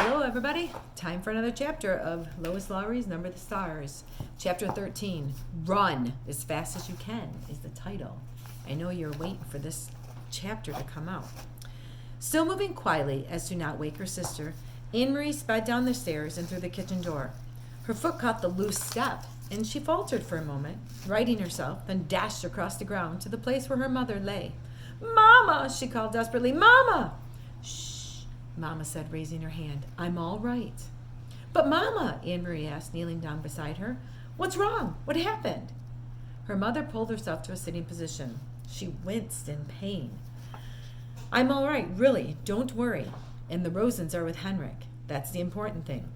Hello, everybody. Time for another chapter of Lois Lowry's Number the Stars. Chapter 13, Run as Fast as You Can, is the title. I know you're waiting for this chapter to come out. Still moving quietly as to not wake her sister, Anne-Marie sped down the stairs and through the kitchen door. Her foot caught the loose step, and she faltered for a moment, righting herself, then dashed across the ground to the place where her mother lay. "Mama!" she called desperately. "Mama!" "Shh!" Mama said, raising her hand. "I'm all right." "But Mama," Anne-Marie asked, kneeling down beside her, "what's wrong? What happened?" Her mother pulled herself to a sitting position. She winced in pain. "I'm all right, really. Don't worry. And the Rosens are with Henrik. That's the important thing."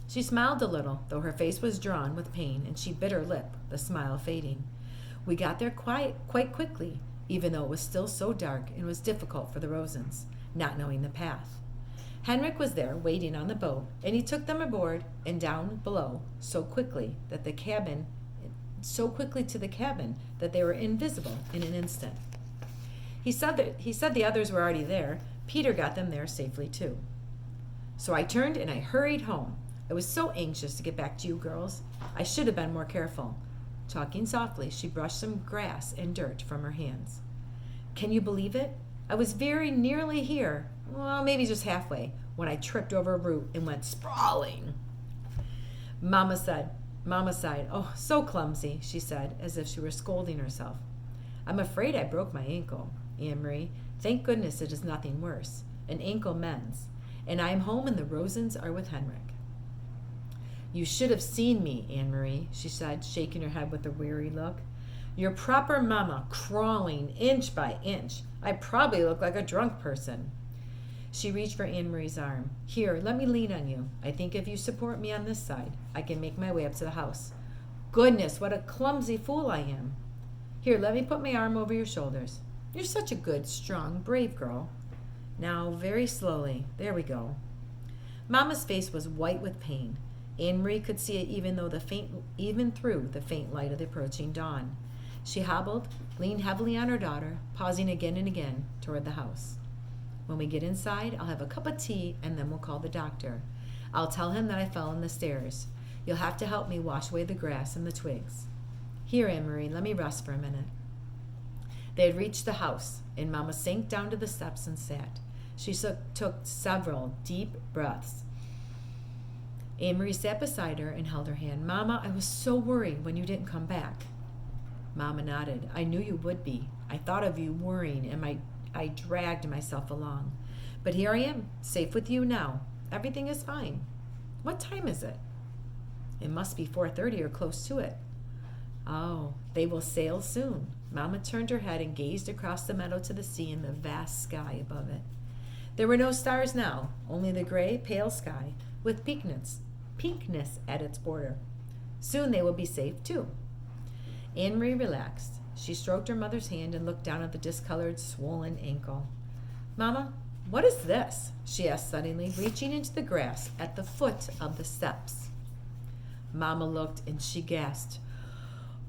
She smiled a little, though her face was drawn with pain, and she bit her lip, the smile fading. "We got there quite quickly, even though it was still so dark and was difficult for the Rosens, not knowing the path. Henrik was there waiting on the boat, and he took them aboard and down below so quickly to the cabin that they were invisible in an instant. He said the others were already there. Peter got them there safely too. "So I turned and I hurried home. I was so anxious to get back to you girls. I should have been more careful." Talking softly, she brushed some grass and dirt from her hands. "Can you believe it? I was very nearly here, well, maybe just halfway, when I tripped over a root and went sprawling." Mama sighed. "Oh, so clumsy," she said, as if she were scolding herself. "I'm afraid I broke my ankle, Anne-Marie. Thank goodness it is nothing worse. An ankle mends. And I am home and the Rosens are with Henrik." "You should have seen me, Anne-Marie," she said, shaking her head with a weary look. "Your proper mama, crawling inch by inch. I probably look like a drunk person." She reached for Anne-Marie's arm. "Here, let me lean on you. I think if you support me on this side, I can make my way up to the house. Goodness, what a clumsy fool I am. Here, let me put my arm over your shoulders. You're such a good, strong, brave girl. Now, very slowly. There we go." Mama's face was white with pain. Anne-Marie could see it even through the faint light of the approaching dawn. She hobbled, leaned heavily on her daughter, pausing again and again toward the house. "When we get inside, I'll have a cup of tea, and then we'll call the doctor. I'll tell him that I fell on the stairs. You'll have to help me wash away the grass and the twigs. Here, Anne-Marie, let me rest for a minute." They had reached the house, and Mama sank down to the steps and sat. She took several deep breaths. Anne-Marie sat beside her and held her hand. "Mama, I was so worried when you didn't come back." Mama nodded. "I knew you would be. I thought of you worrying, and I dragged myself along. But here I am, safe with you now. Everything is fine. What time is it?" "It must be 4:30 or close to it." "Oh, they will sail soon." Mama turned her head and gazed across the meadow to the sea and the vast sky above it. There were no stars now, only the gray, pale sky, with pinkness at its border. Soon they will be safe, too. Anne-Marie relaxed. She stroked her mother's hand and looked down at the discolored, swollen ankle. "Mama, what is this?" she asked suddenly, reaching into the grass at the foot of the steps. Mama looked and she gasped.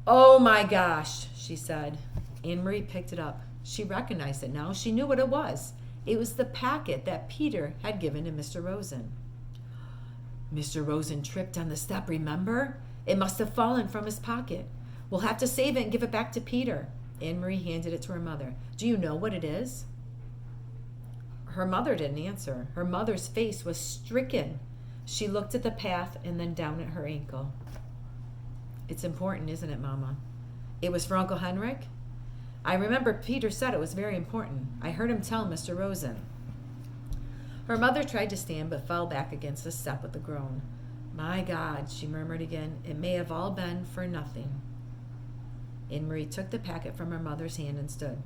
"Oh my gosh," she said. Anne-Marie picked it up. She recognized it now. She knew what it was. It was the packet that Peter had given to Mr. Rosen. "Mr. Rosen tripped on the step, remember? It must have fallen from his pocket. We'll have to save it and give it back to Peter." Anne-Marie handed it to her mother. "Do you know what it is?" Her mother didn't answer. Her mother's face was stricken. She looked at the path and then down at her ankle. "It's important, isn't it, Mama? It was for Uncle Henrik? I remember Peter said it was very important. I heard him tell Mr. Rosen." Her mother tried to stand but fell back against the step with a groan. "My God," she murmured again, "it may have all been for nothing." Anne-Marie took the packet from her mother's hand and stood.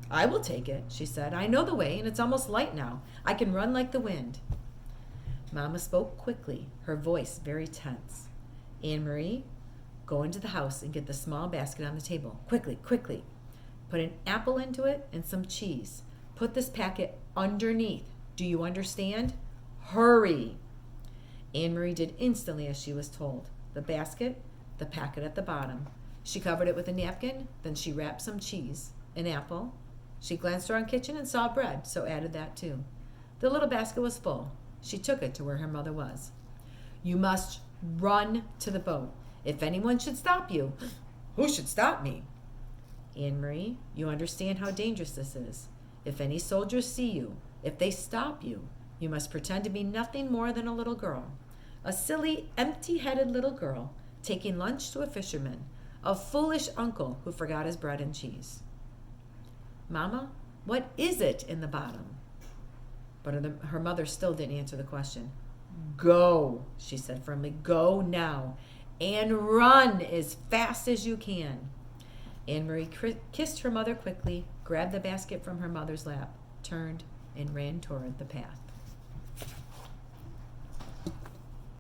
"I will take it," she said. "I know the way, and it's almost light now. I can run like the wind." Mama spoke quickly, her voice very tense. "Anne-Marie, go into the house and get the small basket on the table. Quickly, quickly. Put an apple into it and some cheese. Put this packet underneath. Do you understand? Hurry." Anne-Marie did instantly as she was told. The basket, the packet at the bottom. She covered it with a napkin, then she wrapped some cheese, an apple. She glanced around the kitchen and saw bread, so added that too. The little basket was full. She took it to where her mother was. You must run to the boat. If anyone should stop you, who should stop me? Anne-Marie, you understand how dangerous this is. If any soldiers see you, if they stop you, you must pretend to be nothing more than a little girl. A silly, empty-headed little girl taking lunch to a fisherman, a foolish uncle who forgot his bread and cheese. Mama, what is it in the bottom? But her mother still didn't answer the question. Go, she said firmly. Go now, and run as fast as you can. Anne-Marie kissed her mother quickly, grabbed the basket from her mother's lap, turned, and ran toward the path.